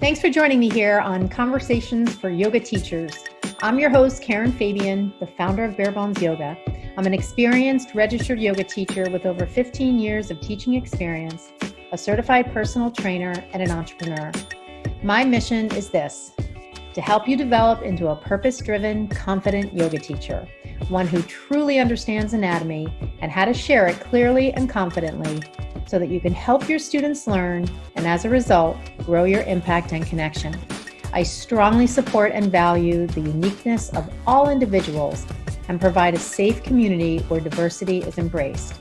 Thanks for joining me here on Conversations for Yoga Teachers. I'm your host, Karen Fabian, the founder of Bare Bones Yoga. I'm an experienced registered yoga teacher with over 15 years of teaching experience, a certified personal trainer, and an entrepreneur. My mission is this: to help you develop into a purpose-driven, confident yoga teacher, one who truly understands anatomy and how to share it clearly and confidently so that you can help your students learn and, as a result, grow your impact and connection. I strongly support and value the uniqueness of all individuals and provide a safe community where diversity is embraced.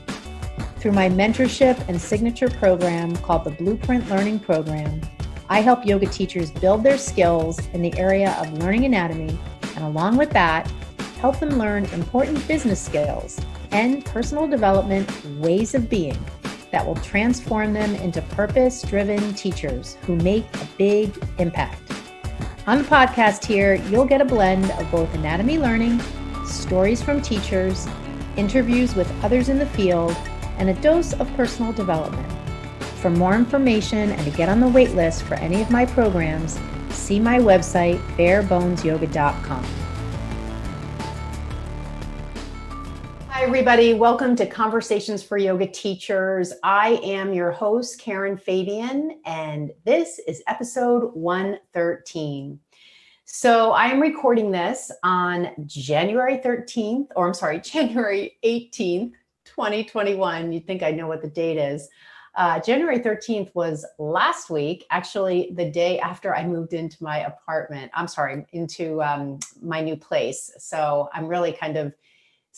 Through my mentorship and signature program called the Blueprint Learning Program, I help yoga teachers build their skills in the area of learning anatomy, and along with that, help them learn important business skills and personal development ways of being that will transform them into purpose-driven teachers who make a big impact. On the podcast here, you'll get a blend of both anatomy learning, stories from teachers, interviews with others in the field, and a dose of personal development. For more information and to get on the wait list for any of my programs, see my website, barebonesyoga.com. Hi, everybody. Welcome to Conversations for Yoga Teachers. I am your host, Karen Fabian, and this is episode 113. So I am recording this on January 18th, 2021. You'd think I know what the date is. January 13th was last week, actually the day after I moved into my apartment. Into my new place. So I'm really kind of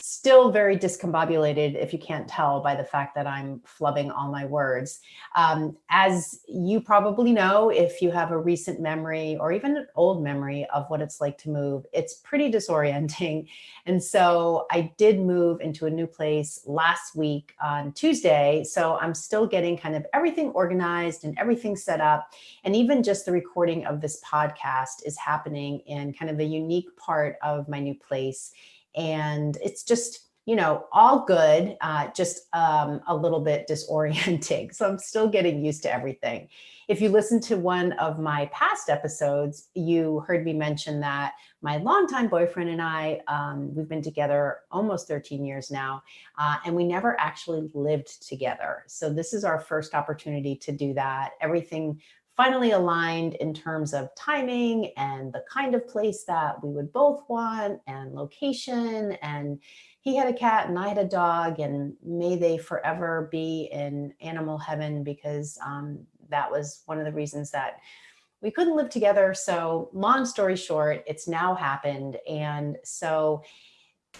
still very discombobulated, if you can't tell by the fact that I'm flubbing all my words. As you probably know, if you have a recent memory or even an old memory of what it's like to move, it's pretty disorienting. And so I did move into a new place last week on Tuesday. So I'm still getting kind of everything organized and everything set up. And even just the recording of this podcast is happening in kind of a unique part of my new place. And it's just, all good, just a little bit disorienting. So I'm still getting used to everything. If you listen to one of my past episodes, you heard me mention that my longtime boyfriend and I, we've been together almost 13 years now, and we never actually lived together. So this is our first opportunity to do that. Everything finally aligned in terms of timing and the kind of place that we would both want and location. And he had a cat and I had a dog, and may they forever be in animal heaven, because that was one of the reasons that we couldn't live together. So long story short, it's now happened. And so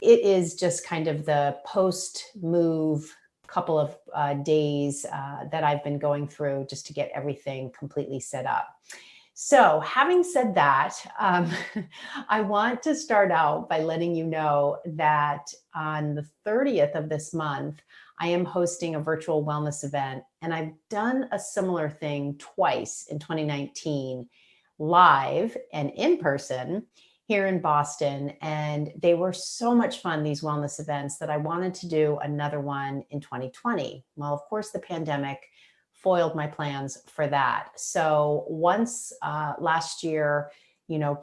it is just kind of the post-move couple of days that I've been going through just to get everything completely set up. So having said that, I want to start out by letting you know that on the 30th of this month, I am hosting a virtual wellness event, and I've done a similar thing twice in 2019, live and in person, here in Boston. And they were so much fun, these wellness events, that I wanted to do another one in 2020. Well, of course, the pandemic foiled my plans for that. So once last year,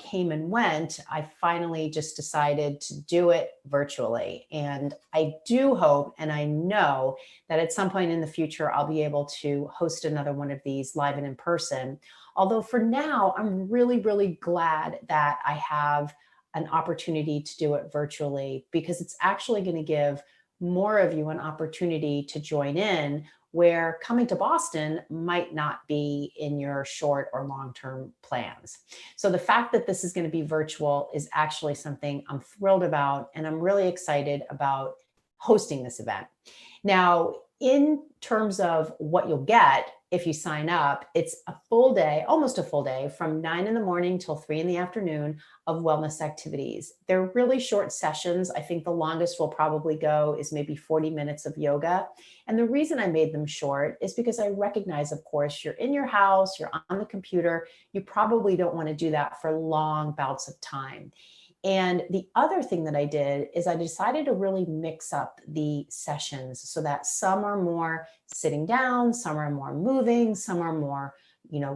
came and went, I finally just decided to do it virtually. And I do hope, and I know that at some point in the future, I'll be able to host another one of these live and in person. Although for now, I'm really, really glad that I have an opportunity to do it virtually, because it's actually going to give more of you an opportunity to join in, where coming to Boston might not be in your short or long-term plans. So the fact that this is going to be virtual is actually something I'm thrilled about, and I'm really excited about hosting this event. Now, in terms of what you'll get if you sign up, it's a full day, almost a full day, from 9 in the morning till 3 in the afternoon of wellness activities. They're really short sessions. I think the longest we'll probably go is maybe 40 minutes of yoga. And the reason I made them short is because I recognize, of course, you're in your house, you're on the computer, you probably don't want to do that for long bouts of time. And the other thing that I did is I decided to really mix up the sessions so that some are more sitting down, some are more moving, some are more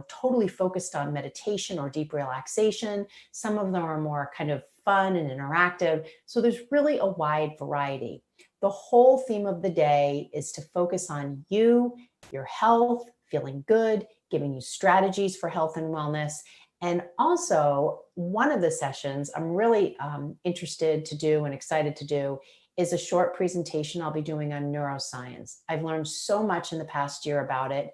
totally focused on meditation or deep relaxation. Some of them are more kind of fun and interactive. So there's really a wide variety. The whole theme of the day is to focus on you, your health, feeling good, giving you strategies for health and wellness. And also, one of the sessions I'm really interested to do and excited to do is a short presentation I'll be doing on neuroscience. I've learned so much in the past year about it.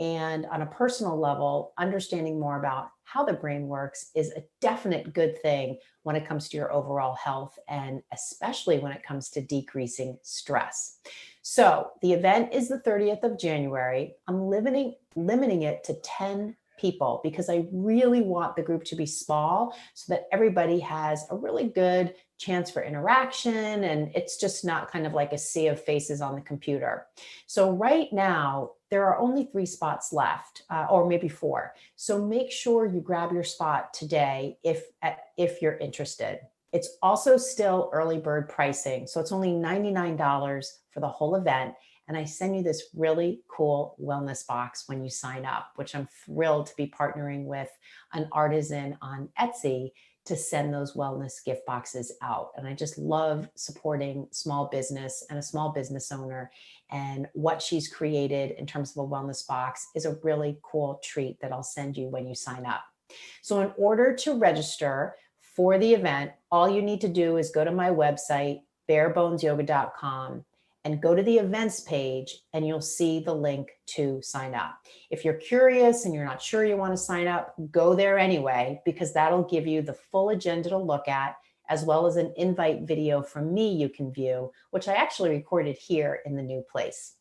And on a personal level, understanding more about how the brain works is a definite good thing when it comes to your overall health, and especially when it comes to decreasing stress. So the event is the 30th of January. I'm limiting it to 10 people because I really want the group to be small so that everybody has a really good chance for interaction, and it's just not kind of like a sea of faces on the computer. So right now, there are only 3 spots left, or maybe 4. So make sure you grab your spot today if you're interested. It's also still early bird pricing, so it's only $99 for the whole event. And I send you this really cool wellness box when you sign up, which I'm thrilled to be partnering with an artisan on Etsy to send those wellness gift boxes out. And I just love supporting small business and a small business owner. And what she's created in terms of a wellness box is a really cool treat that I'll send you when you sign up. So in order to register for the event, all you need to do is go to my website, barebonesyoga.com, and go to the events page, and you'll see the link to sign up. If you're curious and you're not sure you want to sign up, go there anyway, because that'll give you the full agenda to look at, as well as an invite video from me you can view, which I actually recorded here in the new place.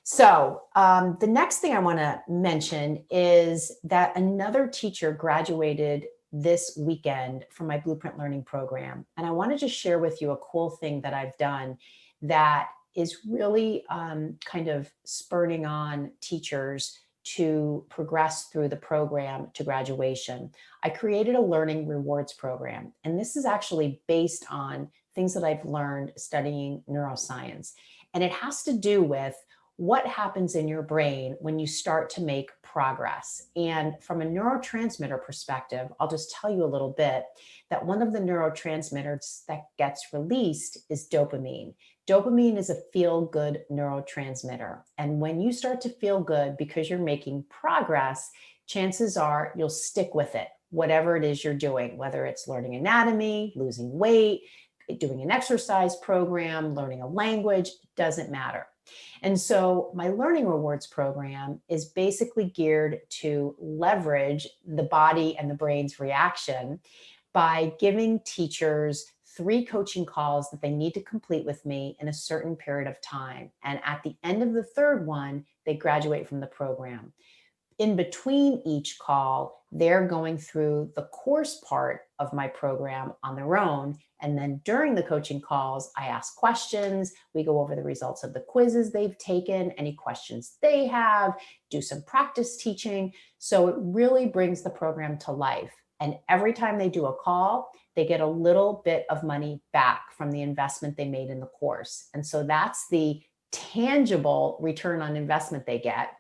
So the next thing I want to mention is that another teacher graduated this weekend from my Blueprint Learning program. And I want to just share with you a cool thing that I've done that is really kind of spurring on teachers to progress through the program to graduation. I created a learning rewards program, and this is actually based on things that I've learned studying neuroscience. And it has to do with what happens in your brain when you start to make progress. And from a neurotransmitter perspective, I'll just tell you a little bit that one of the neurotransmitters that gets released is dopamine. Dopamine is a feel-good neurotransmitter. And when you start to feel good because you're making progress, chances are you'll stick with it, whatever it is you're doing, whether it's learning anatomy, losing weight, doing an exercise program, learning a language, it doesn't matter. And so my learning rewards program is basically geared to leverage the body and the brain's reaction by giving teachers 3 coaching calls that they need to complete with me in a certain period of time. And at the end of the 3rd one, they graduate from the program. In between each call, they're going through the course part of my program on their own. And then during the coaching calls, I ask questions. We go over the results of the quizzes they've taken, any questions they have, do some practice teaching. So it really brings the program to life. And every time they do a call, they get a little bit of money back from the investment they made in the course. And so that's the tangible return on investment they get.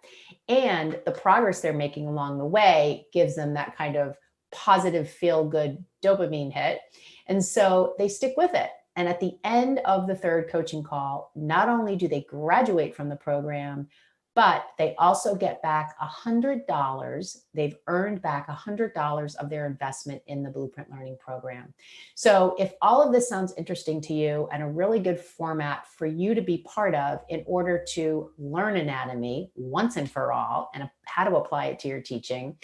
And the progress they're making along the way gives them that kind of positive feel-good dopamine hit. And so they stick with it. And at the end of the 3rd coaching call, not only do they graduate from the program, but they also get back $100. They've earned back $100 of their investment in the Blueprint Learning program. So if all of this sounds interesting to you and a really good format for you to be part of in order to learn anatomy once and for all and how to apply it to your teaching,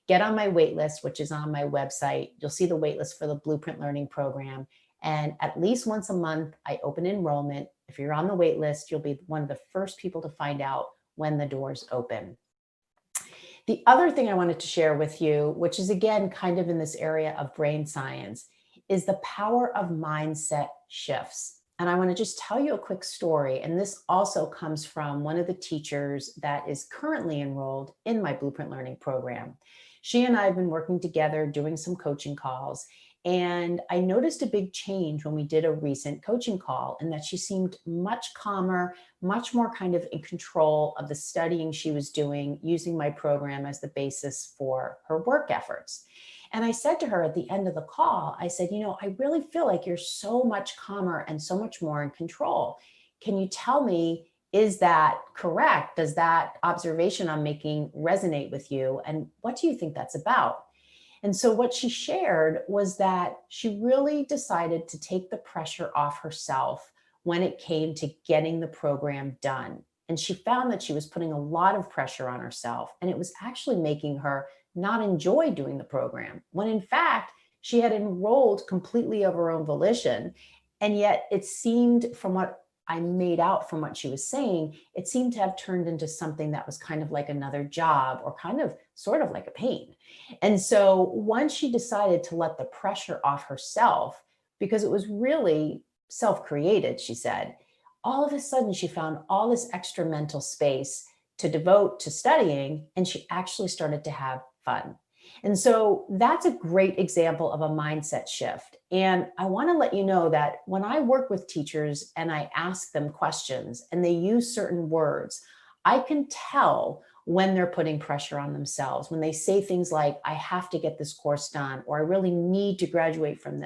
get on my wait list, which is on my website. You'll see the wait list for the Blueprint Learning program. And at least once a month, I open enrollment. If you're on the wait list, you'll be one of the first people to find out when the doors open. The other thing I wanted to share with you, which is again kind of in this area of brain science, is the power of mindset shifts. And I want to just tell you a quick story. And this also comes from one of the teachers that is currently enrolled in my Blueprint Learning program. She and I have been working together doing some coaching calls. And I noticed a big change when we did a recent coaching call, and that she seemed much calmer, much more kind of in control of the studying she was doing, using my program as the basis for her work efforts. And I said to her at the end of the call, I said, I really feel like you're so much calmer and so much more in control. Can you tell me, is that correct? Does that observation I'm making resonate with you? And what do you think that's about? And so what she shared was that she really decided to take the pressure off herself when it came to getting the program done. And she found that she was putting a lot of pressure on herself, and it was actually making her not enjoy doing the program, when in fact, she had enrolled completely of her own volition. And yet it seemed, from what I made out from what she was saying, it seemed to have turned into something that was kind of like another job, or kind of sort of like a pain. And so once she decided to let the pressure off herself, because it was really self created, she said, all of a sudden she found all this extra mental space to devote to studying, and she actually started to have fun. And so that's a great example of a mindset shift. And I want to let you know that when I work with teachers and I ask them questions and they use certain words, I can tell when they're putting pressure on themselves, when they say things like, I have to get this course done, or I really need to graduate from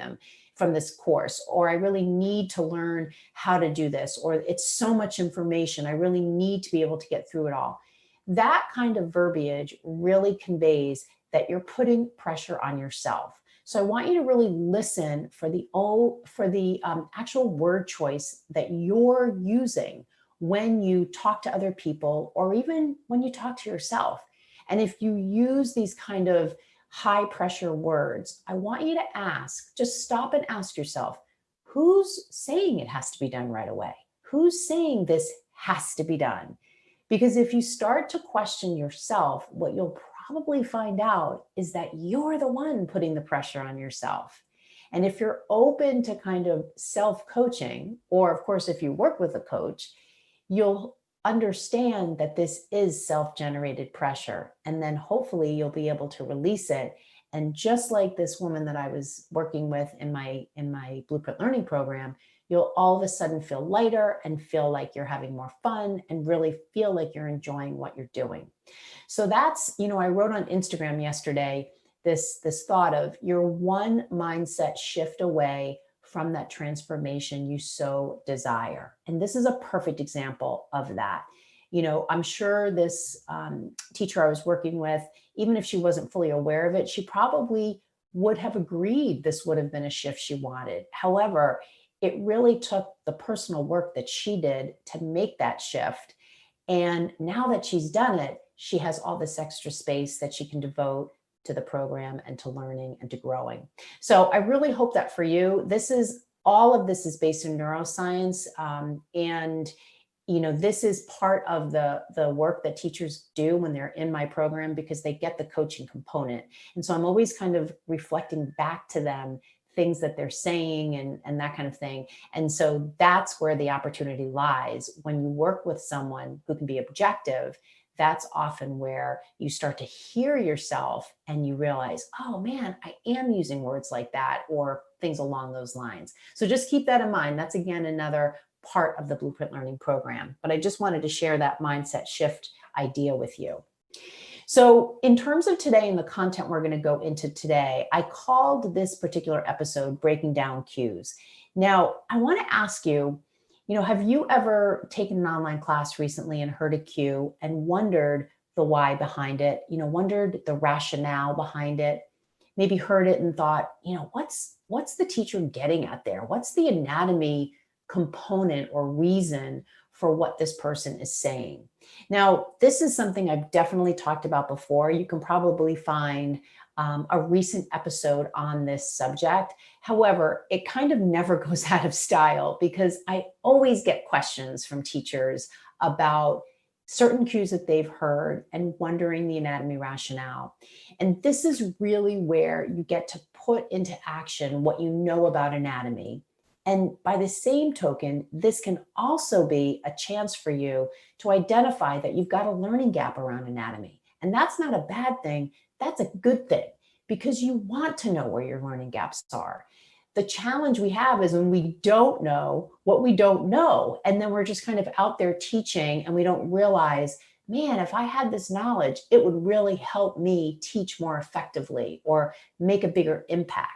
this course, or I really need to learn how to do this, or it's so much information, I really need to be able to get through it all. That kind of verbiage really conveys that you're putting pressure on yourself. So I want you to really listen for the actual word choice that you're using when you talk to other people, or even when you talk to yourself. And if you use these kind of high pressure words, I want you to just stop and ask yourself, who's saying it has to be done right away? Who's saying this has to be done? Because if you start to question yourself, what you'll probably find out is that you're the one putting the pressure on yourself. And if you're open to kind of self-coaching, or of course, if you work with a coach, you'll understand that this is self-generated pressure. And then hopefully you'll be able to release it. And just like this woman that I was working with in my Blueprint Learning program, you'll all of a sudden feel lighter and feel like you're having more fun and really feel like you're enjoying what you're doing. So that's, I wrote on Instagram yesterday this thought of, you're one mindset shift away from that transformation you so desire. And this is a perfect example of that. I'm sure this teacher I was working with, even if she wasn't fully aware of it, she probably would have agreed this would have been a shift she wanted. However, it really took the personal work that she did to make that shift. And now that she's done it, she has all this extra space that she can devote to the program and to learning and to growing. So I really hope that for you, all of this is based in neuroscience. And this is part of the work that teachers do when they're in my program, because they get the coaching component. And so I'm always kind of reflecting back to them things that they're saying and that kind of thing. And so that's where the opportunity lies. When you work with someone who can be objective, that's often where you start to hear yourself and you realize, oh man, I am using words like that, or things along those lines. So just keep that in mind. That's again another part of the Blueprint Learning program. But I just wanted to share that mindset shift idea with you. So in terms of today and the content we're going to go into today, I called this particular episode Breaking Down Cues. Now, I want to ask you, have you ever taken an online class recently and heard a cue and wondered the why behind it, wondered the rationale behind it, maybe heard it and thought, what's the teacher getting at there? What's the anatomy component or reason for what this person is saying? Now, this is something I've definitely talked about before. You can probably find a recent episode on this subject. However, it kind of never goes out of style, because I always get questions from teachers about certain cues that they've heard and wondering the anatomy rationale. And this is really where you get to put into action what you know about anatomy. And by the same token, this can also be a chance for you to identify that you've got a learning gap around anatomy. And that's not a bad thing. That's a good thing, because you want to know where your learning gaps are. The challenge we have is when we don't know what we don't know, and then we're just kind of out there teaching and we don't realize, man, if I had this knowledge, it would really help me teach more effectively or make a bigger impact.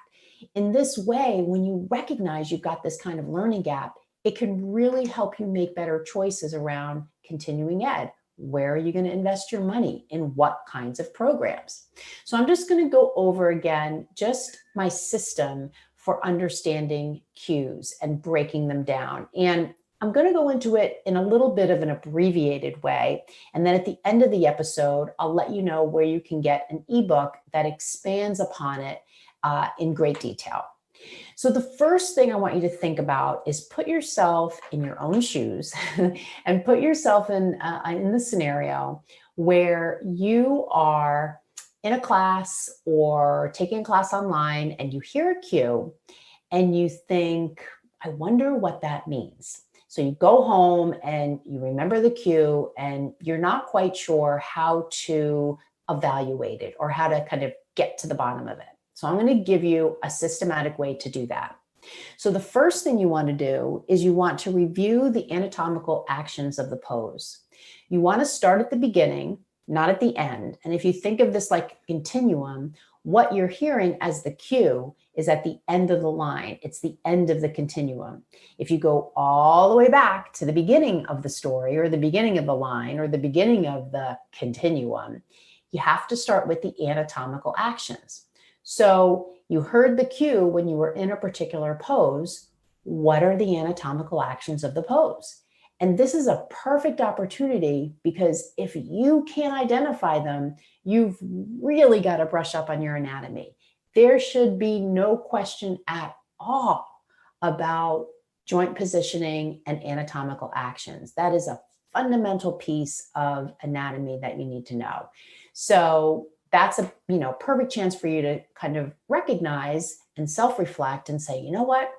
In this way, when you recognize you've got this kind of learning gap, it can really help you make better choices around continuing ed. Where are you going to invest your money? In what kinds of programs? So I'm just going to go over again just my system for understanding cues and breaking them down. And I'm going to go into it in a little bit of an abbreviated way. And then at the end of the episode, I'll let you know where you can get an ebook that expands upon it in great detail. So the first thing I want you to think about is put yourself in your own shoes and put yourself in the scenario where you are in a class or taking a class online and you hear a cue and you think, I wonder what that means. So you go home and you remember the cue and you're not quite sure how to evaluate it or how to kind of get to the bottom of it. So I'm going to give you a systematic way to do that. So the first thing you want to do is you want to review the anatomical actions of the pose. You want to start at the beginning, not at the end. And if you think of this like a continuum, what you're hearing as the cue is at the end of the line. It's the end of the continuum. If you go all the way back to the beginning of the story or the beginning of the line or the beginning of the continuum, you have to start with the anatomical actions. So you heard the cue when you were in a particular pose. What are the anatomical actions of the pose? And this is a perfect opportunity because if you can't identify them, you've really got to brush up on your anatomy. There should be no question at all about joint positioning and anatomical actions. That is a fundamental piece of anatomy that you need to know. So that's a perfect chance for you to kind of recognize and self-reflect and say, you know what?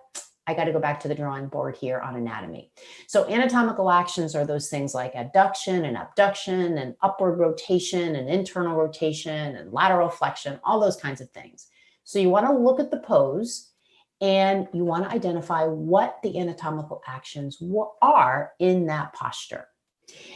I got to go back to the drawing board here on anatomy. So anatomical actions are those things like adduction and abduction and upward rotation and internal rotation and lateral flexion, all those kinds of things. So you want to look at the pose and you want to identify what the anatomical actions are in that posture.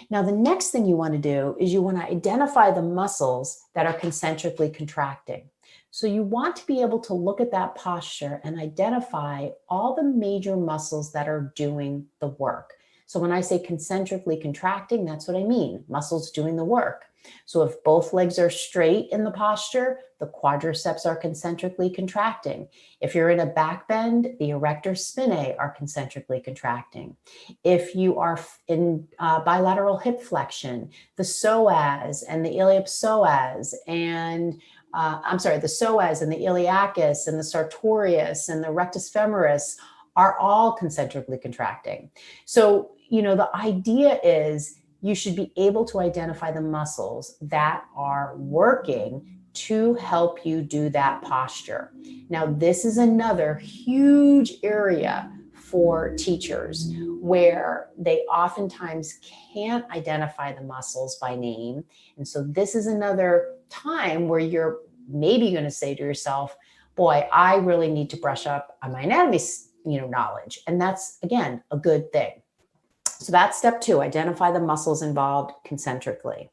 Now, the next thing you want to do is you want to identify the muscles that are concentrically contracting. So you want to be able to look at that posture and identify all the major muscles that are doing the work. So when I say concentrically contracting, that's what I mean, muscles doing the work. So if both legs are straight in the posture, the quadriceps are concentrically contracting. If you're in a back bend, the erector spinae are concentrically contracting. If you are in bilateral hip flexion, the psoas and the iliopsoas and the psoas and the iliacus and the sartorius and the rectus femoris are all concentrically contracting. So, the idea is you should be able to identify the muscles that are working to help you do that posture. Now, this is another huge area for teachers where they oftentimes can't identify the muscles by name. And so this is another time where you're maybe going to say to yourself, boy, I really need to brush up on my anatomy, knowledge. And that's, again, a good thing. So that's step 2, identify the muscles involved concentrically.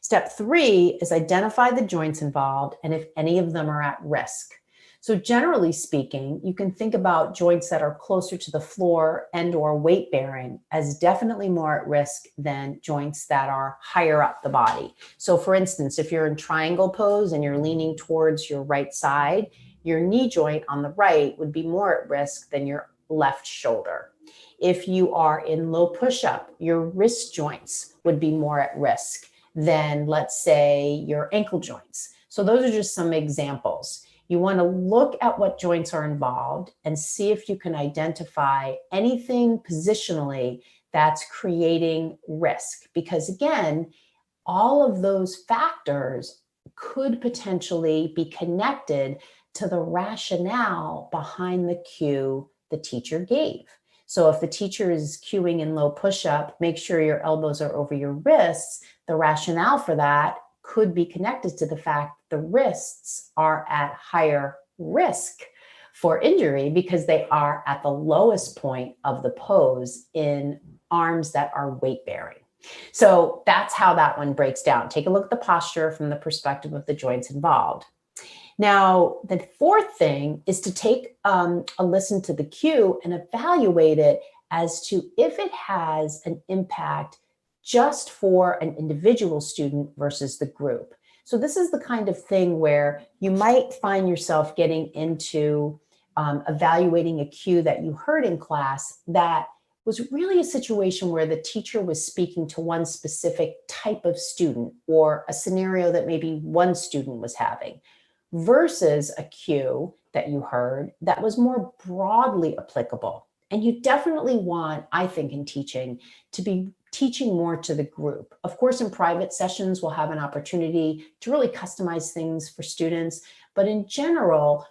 Step 3 is identify the joints involved and if any of them are at risk. So generally speaking, you can think about joints that are closer to the floor and or weight bearing as definitely more at risk than joints that are higher up the body. So for instance, if you're in triangle pose and you're leaning towards your right side, your knee joint on the right would be more at risk than your left shoulder. If you are in low push-up, your wrist joints would be more at risk than, let's say, your ankle joints. So those are just some examples. You want to look at what joints are involved and see if you can identify anything positionally that's creating risk. Because again, all of those factors could potentially be connected to the rationale behind the cue the teacher gave. So if the teacher is cueing in low push-up, make sure your elbows are over your wrists. The rationale for that could be connected to the fact the wrists are at higher risk for injury because they are at the lowest point of the pose in arms that are weight bearing. So that's how that one breaks down. Take a look at the posture from the perspective of the joints involved. Now, the fourth thing is to take a listen to the cue and evaluate it as to if it has an impact just for an individual student versus the group. So this is the kind of thing where you might find yourself getting into evaluating a cue that you heard in class that was really a situation where the teacher was speaking to one specific type of student or a scenario that maybe one student was having, versus a cue that you heard that was more broadly applicable. And you definitely want, I think, in teaching to be teaching more to the group. Of course, in private sessions, we'll have an opportunity to really customize things for students. But in general,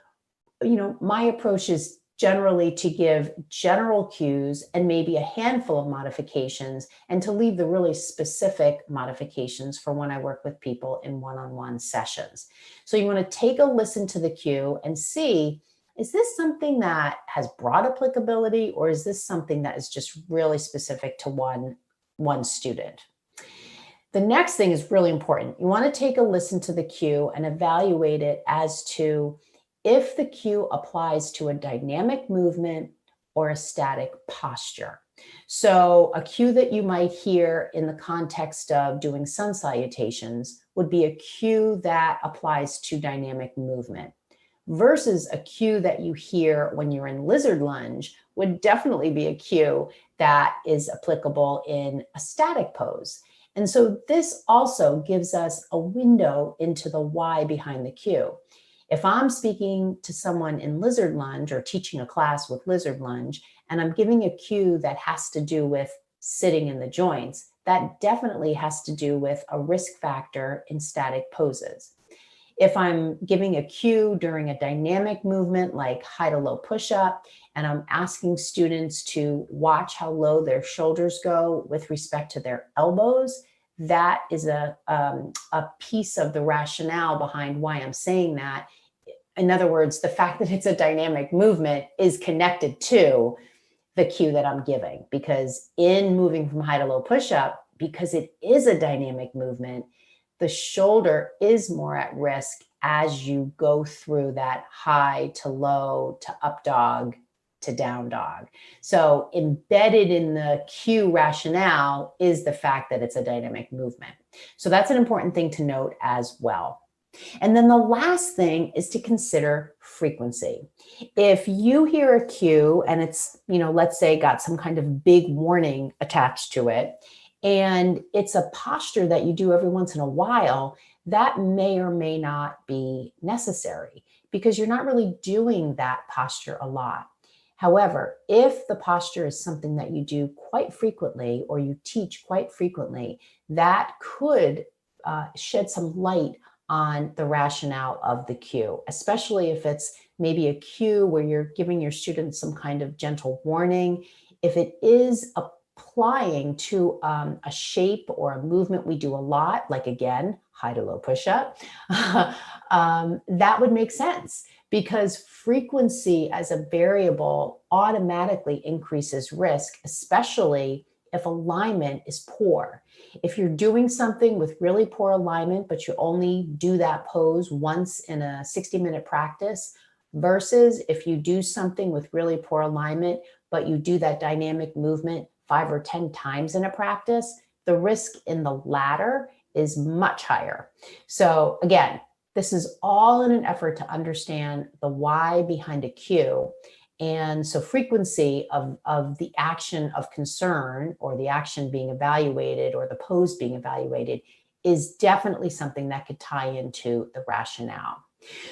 my approach is generally to give general cues and maybe a handful of modifications, and to leave the really specific modifications for when I work with people in one-on-one sessions. So you want to take a listen to the cue and see, is this something that has broad applicability, or is this something that is just really specific to one student? The next thing is really important. You want to take a listen to the cue and evaluate it as to if the cue applies to a dynamic movement or a static posture. So a cue that you might hear in the context of doing sun salutations would be a cue that applies to dynamic movement, versus a cue that you hear when you're in lizard lunge would definitely be a cue that is applicable in a static pose. And so this also gives us a window into the why behind the cue. If I'm speaking to someone in lizard lunge or teaching a class with lizard lunge, and I'm giving a cue that has to do with sitting in the joints, that definitely has to do with a risk factor in static poses. If I'm giving a cue during a dynamic movement like high to low push-up, and I'm asking students to watch how low their shoulders go with respect to their elbows, that is a piece of the rationale behind why I'm saying that. In other words, the fact that it's a dynamic movement is connected to the cue that I'm giving, because in moving from high to low push-up, because it is a dynamic movement, the shoulder is more at risk as you go through that high to low to up dog to down dog. So embedded in the cue rationale is the fact that it's a dynamic movement. So that's an important thing to note as well. And then the last thing is to consider frequency. If you hear a cue and it's, let's say got some kind of big warning attached to it, and it's a posture that you do every once in a while, that may or may not be necessary because you're not really doing that posture a lot. However, if the posture is something that you do quite frequently or you teach quite frequently, that could shed some light on the rationale of the cue, especially if it's maybe a cue where you're giving your students some kind of gentle warning. If it is applying to a shape or a movement we do a lot, like again, high to low push-up, that would make sense, because frequency as a variable automatically increases risk, especially if alignment is poor. If you're doing something with really poor alignment, but you only do that pose once in a 60-minute practice, versus if you do something with really poor alignment, but you do that dynamic movement 5 or 10 times in a practice, the risk in the latter is much higher. So again, this is all in an effort to understand the why behind a cue. And so frequency of the action of concern, or the action being evaluated, or the pose being evaluated, is definitely something that could tie into the rationale.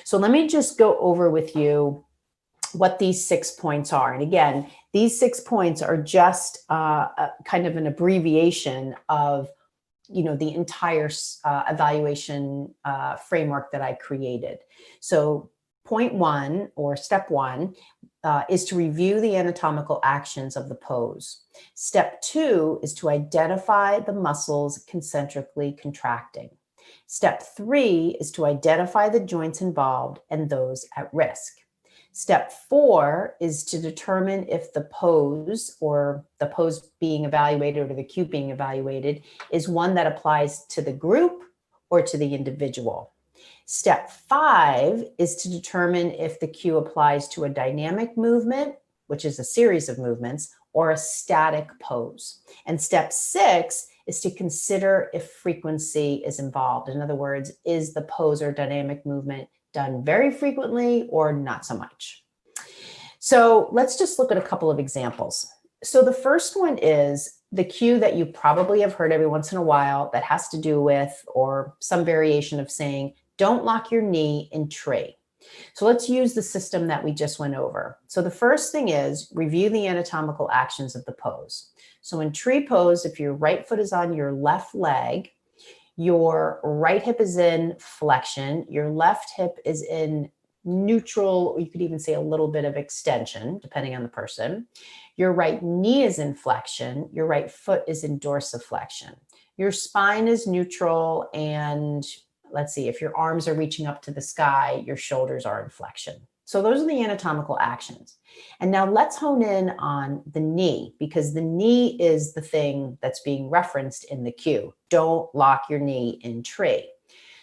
So let me just go over with you what these 6 points are. And again, these 6 points are just kind of an abbreviation of the entire evaluation framework that I created. So point 1, or step 1, is to review the anatomical actions of the pose. Step 2 is to identify the muscles concentrically contracting. Step 3 is to identify the joints involved and those at risk. Step 4 is to determine if the pose, or the pose being evaluated or the cue being evaluated, is one that applies to the group or to the individual. Step 5 is to determine if the cue applies to a dynamic movement, which is a series of movements, or a static pose. And step 6 is to consider if frequency is involved. In other words, is the pose or dynamic movement done very frequently or not so much? So let's just look at a couple of examples. So the first one is the cue that you probably have heard every once in a while that has to do with, or some variation of saying, don't lock your knee in tree. So let's use the system that we just went over. So the first thing is review the anatomical actions of the pose. So in tree pose, if your right foot is on your left leg, your right hip is in flexion, your left hip is in neutral, you could even say a little bit of extension, depending on the person. Your right knee is in flexion, your right foot is in dorsiflexion. Your spine is neutral, and let's see, if your arms are reaching up to the sky, your shoulders are in flexion. So those are the anatomical actions. And now let's hone in on the knee, because the knee is the thing that's being referenced in the cue. Don't lock your knee in tree.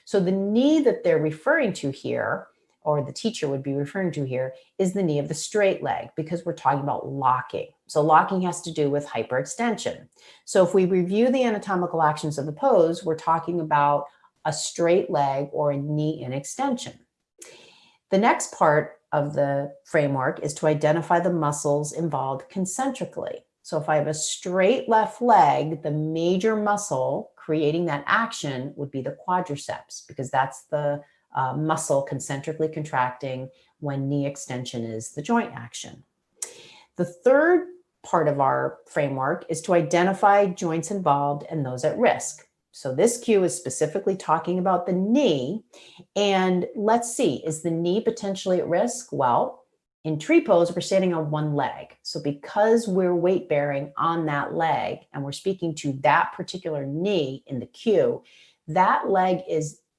So the knee that they're referring to here, or the teacher would be referring to here, is the knee of the straight leg, because we're talking about locking. So locking has to do with hyperextension. So if we review the anatomical actions of the pose, we're talking about a straight leg or a knee in extension. The next part of the framework is to identify the muscles involved concentrically. So if I have a straight left leg, the major muscle creating that action would be the quadriceps, because that's the muscle concentrically contracting when knee extension is the joint action. The third part of our framework is to identify joints involved and those at risk. So this cue is specifically talking about the knee. And let's see, is the knee potentially at risk? Well, in tree pose, we're standing on one leg. So because we're weight bearing on that leg and we're speaking to that particular knee in the cue, that leg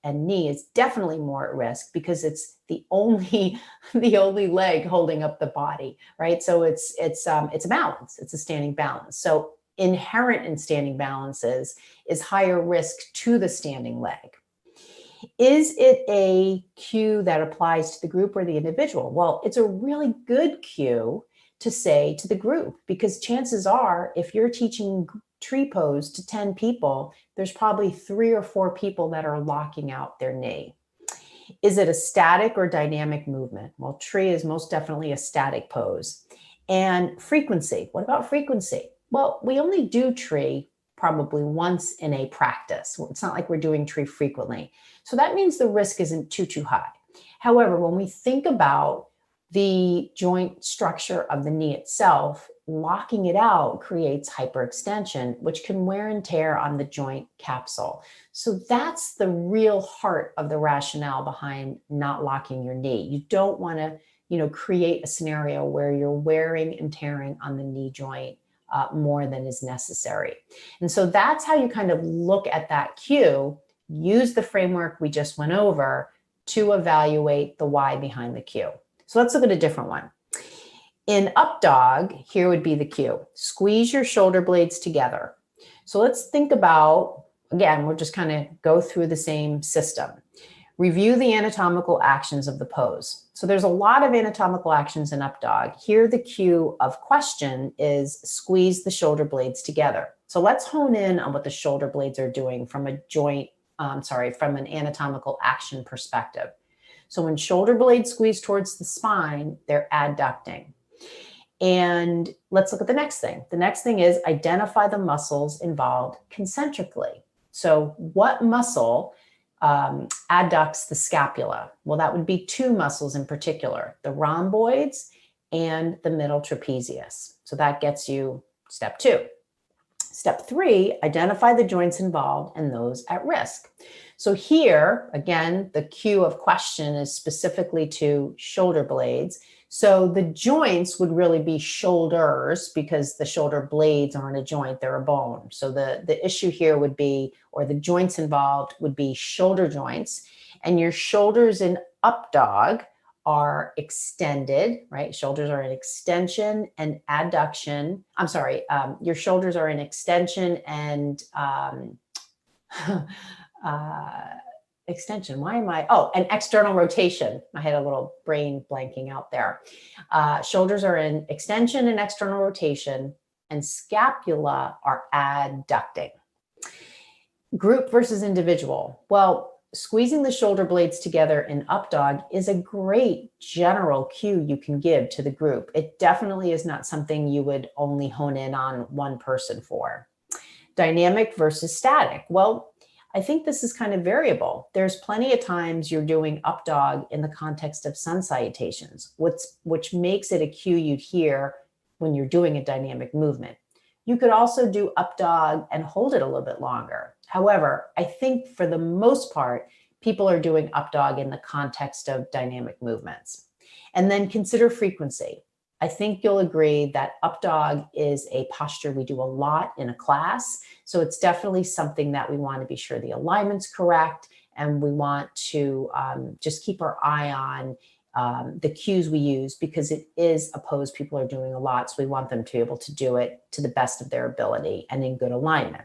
and knee is definitely more at risk, because it's the only leg holding up the body, right? So it's a balance. It's a standing balance. So inherent in standing balances is higher risk to the standing leg. Is it a cue that applies to the group or the individual? Well, it's a really good cue to say to the group, because chances are, if you're teaching tree pose to 10 people, there's probably 3 or 4 people that are locking out their knee. Is it a static or dynamic movement? Well, tree is most definitely a static pose. And frequency, what about frequency? Well, we only do tree probably once in a practice. It's not like we're doing tree frequently. So that means the risk isn't too high. However, when we think about the joint structure of the knee itself, locking it out creates hyperextension, which can wear and tear on the joint capsule. So that's the real heart of the rationale behind not locking your knee. You don't want to, create a scenario where you're wearing and tearing on the knee joint more than is necessary. And so that's how you kind of look at that cue, use the framework we just went over to evaluate the why behind the cue. So let's look at a different one. In up dog, here would be the cue. Squeeze your shoulder blades together. So let's think about, again, we'll just kind of go through the same system. Review the anatomical actions of the pose. So there's a lot of anatomical actions in up dog. Here, the cue of question is squeeze the shoulder blades together. So let's hone in on what the shoulder blades are doing from from an anatomical action perspective. So when shoulder blades squeeze towards the spine, they're adducting. And let's look at the next thing. The next thing is identify the muscles involved concentrically. So what muscle adducts the scapula? Well, that would be 2 muscles in particular, the rhomboids and the middle trapezius. So that gets you step 2. Step 3, identify the joints involved and those at risk. So here, again, the cue of question is specifically to shoulder blades. So the joints would really be shoulders because the shoulder blades aren't a joint, they're a bone. So the issue here would be, or the joints involved would be shoulder joints, and your shoulders in up dog are extended, right? Shoulders are an extension and adduction. I'm sorry, your shoulders are an extension and extension. Why am I? Oh, an external rotation. I had a little brain blanking out there. Shoulders are in extension and external rotation, and scapula are adducting. Group versus individual. Well, squeezing the shoulder blades together in up dog is a great general cue you can give to the group. It definitely is not something you would only hone in on one person for. Dynamic versus static. Well, I think this is kind of variable. There's plenty of times you're doing up dog in the context of sun salutations, which makes it a cue you'd hear when you're doing a dynamic movement. You could also do up dog and hold it a little bit longer. However, I think for the most part, people are doing up dog in the context of dynamic movements. And then consider frequency. I think you'll agree that up dog is a posture we do a lot in a class. So it's definitely something that we want to be sure the alignment's correct, and we want to just keep our eye on the cues we use, because it is a pose people are doing a lot. So we want them to be able to do it to the best of their ability and in good alignment.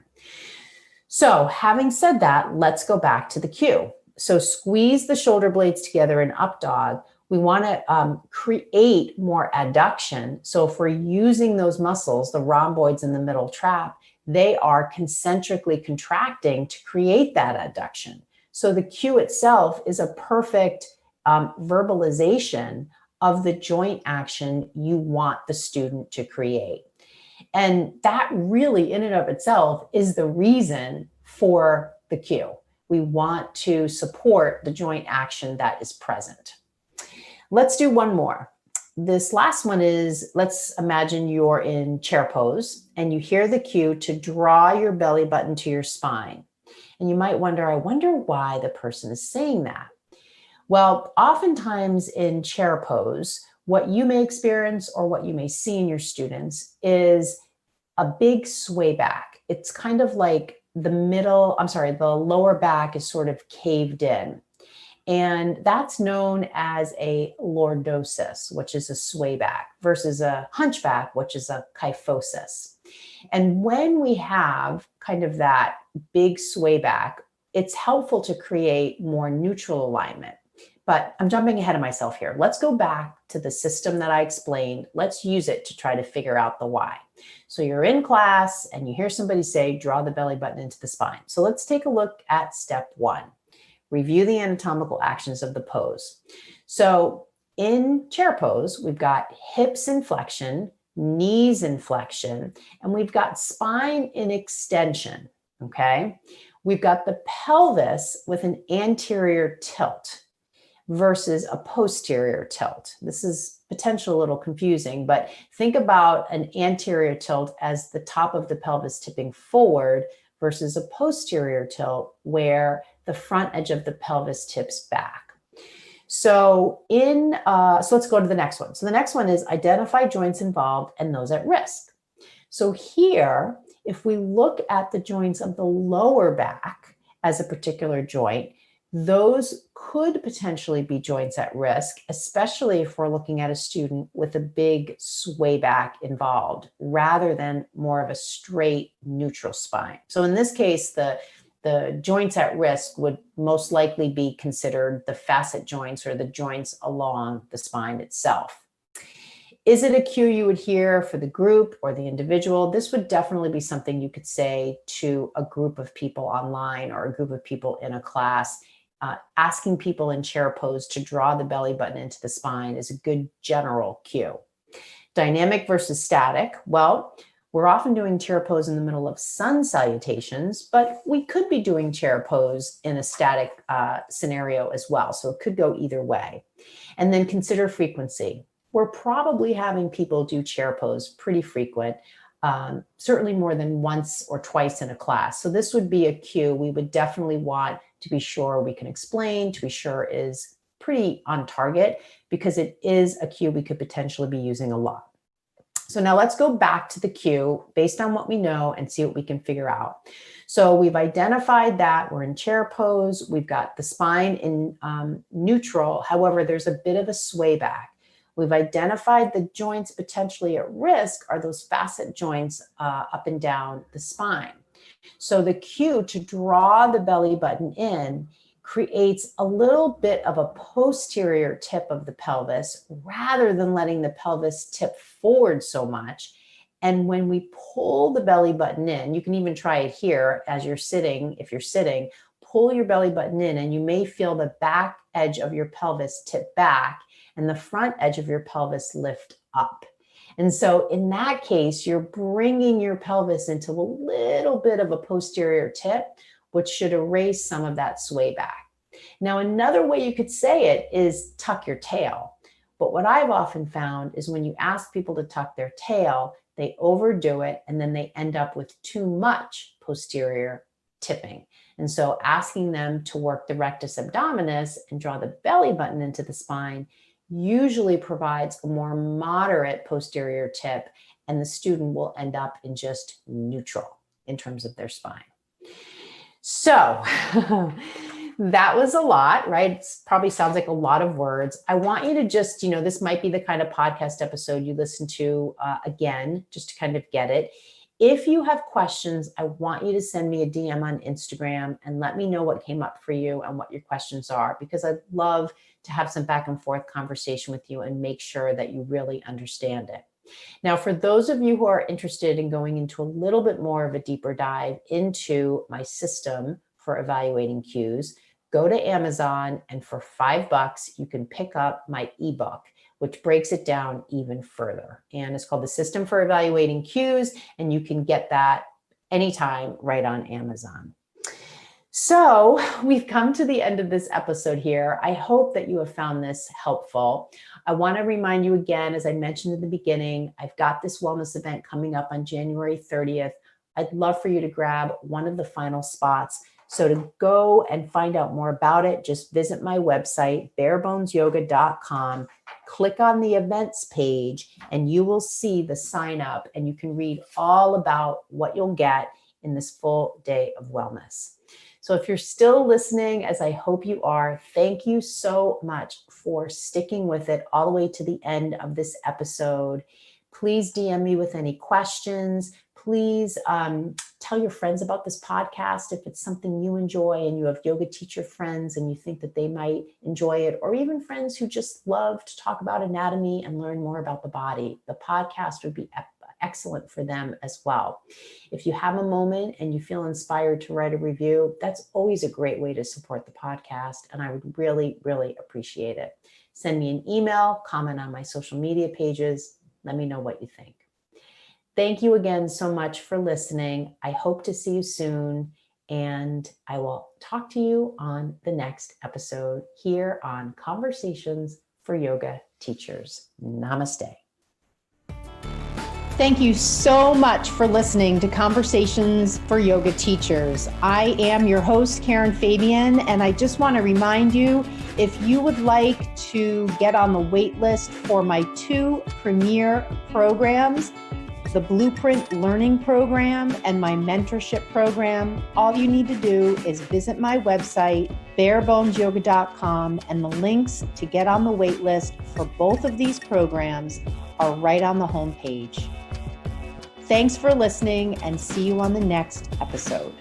So having said that, let's go back to the cue. So squeeze the shoulder blades together in up dog. We want to create more adduction. So if we're using those muscles, the rhomboids in the middle trap, they are concentrically contracting to create that adduction. So the cue itself is a perfect verbalization of the joint action you want the student to create. And that really in and of itself is the reason for the cue. We want to support the joint action that is present. Let's do one more. This last one is, let's imagine you're in chair pose and you hear the cue to draw your belly button to your spine. And you might wonder, I wonder why the person is saying that. Well, oftentimes in chair pose, what you may experience or what you may see in your students is a big sway back. It's kind of like the lower back is sort of caved in. And that's known as a lordosis, which is a sway back, versus a hunchback, which is a kyphosis. And when we have kind of that big sway back, it's helpful to create more neutral alignment. But I'm jumping ahead of myself here. Let's go back to the system that I explained. Let's use it to try to figure out the why. So you're in class and you hear somebody say, draw the belly button into the spine. So let's take a look at step one. Review the anatomical actions of the pose. So in chair pose, we've got hips in flexion, knees in flexion, and we've got spine in extension, okay? We've got the pelvis with an anterior tilt versus a posterior tilt. This is potentially a little confusing, but think about an anterior tilt as the top of the pelvis tipping forward versus a posterior tilt where the front edge of the pelvis tips back. So let's go to the next one. So the next one is identify joints involved and those at risk. So here, if we look at the joints of the lower back as a particular joint, those could potentially be joints at risk, especially if we're looking at a student with a big sway back involved, rather than more of a straight neutral spine. So in this case, the joints at risk would most likely be considered the facet joints or the joints along the spine itself. Is it a cue you would hear for the group or the individual? This would definitely be something you could say to a group of people online or a group of people in a class. Asking people in chair pose to draw the belly button into the spine is a good general cue. Dynamic versus static. Well, we're often doing chair pose in the middle of sun salutations, but we could be doing chair pose in a static scenario as well. So it could go either way. And then consider frequency. We're probably having people do chair pose pretty frequent, certainly more than once or twice in a class. So this would be a cue we would definitely want to be sure we can explain, to be sure is pretty on target because it is a cue we could potentially be using a lot. So now let's go back to the cue based on what we know and see what we can figure out. So we've identified that we're in chair pose. We've got the spine in neutral. However, there's a bit of a sway back. We've identified the joints potentially at risk are those facet joints up and down the spine. So the cue to draw the belly button in creates a little bit of a posterior tip of the pelvis rather than letting the pelvis tip forward so much. And when we pull the belly button in, you can even try it here as you're sitting. If you're sitting, pull your belly button in and you may feel the back edge of your pelvis tip back and the front edge of your pelvis lift up. And so in that case, you're bringing your pelvis into a little bit of a posterior tip, which should erase some of that sway back. Now, another way you could say it is tuck your tail. But what I've often found is when you ask people to tuck their tail, they overdo it and then they end up with too much posterior tipping. And so asking them to work the rectus abdominis and draw the belly button into the spine usually provides a more moderate posterior tip, and the student will end up in just neutral in terms of their spine. So that was a lot, right? It probably sounds like a lot of words. I want you to just, this might be the kind of podcast episode you listen to again, just to kind of get it. If you have questions, I want you to send me a DM on Instagram and let me know what came up for you and what your questions are, because I'd love to have some back and forth conversation with you and make sure that you really understand it. Now, for those of you who are interested in going into a little bit more of a deeper dive into my system for evaluating cues, go to Amazon and for $5, you can pick up my ebook, which breaks it down even further. And it's called The System for Evaluating Cues, and you can get that anytime right on Amazon. So we've come to the end of this episode here. I hope that you have found this helpful. I want to remind you again, as I mentioned in the beginning, I've got this wellness event coming up on January 30th. I'd love for you to grab one of the final spots. So to go and find out more about it, just visit my website, barebonesyoga.com, click on the events page, and you will see the sign up, and you can read all about what you'll get in this full day of wellness. So if you're still listening, as I hope you are, thank you so much for sticking with it all the way to the end of this episode. Please DM me with any questions. Please tell your friends about this podcast if it's something you enjoy and you have yoga teacher friends and you think that they might enjoy it, or even friends who just love to talk about anatomy and learn more about the body. The podcast would be excellent for them as well. If you have a moment and you feel inspired to write a review, that's always a great way to support the podcast, and I would really, really appreciate it. Send me an email, comment on my social media pages. Let me know what you think. Thank you again so much for listening. I hope to see you soon, and I will talk to you on the next episode here on Conversations for Yoga Teachers. Namaste. Thank you so much for listening to Conversations for Yoga Teachers. I am your host, Karen Fabian, and I just want to remind you, if you would like to get on the wait list for my 2 premier programs, the Blueprint Learning Program and my mentorship program, all you need to do is visit my website, barebonesyoga.com, and the links to get on the wait list for both of these programs are right on the homepage. Thanks for listening, and see you on the next episode.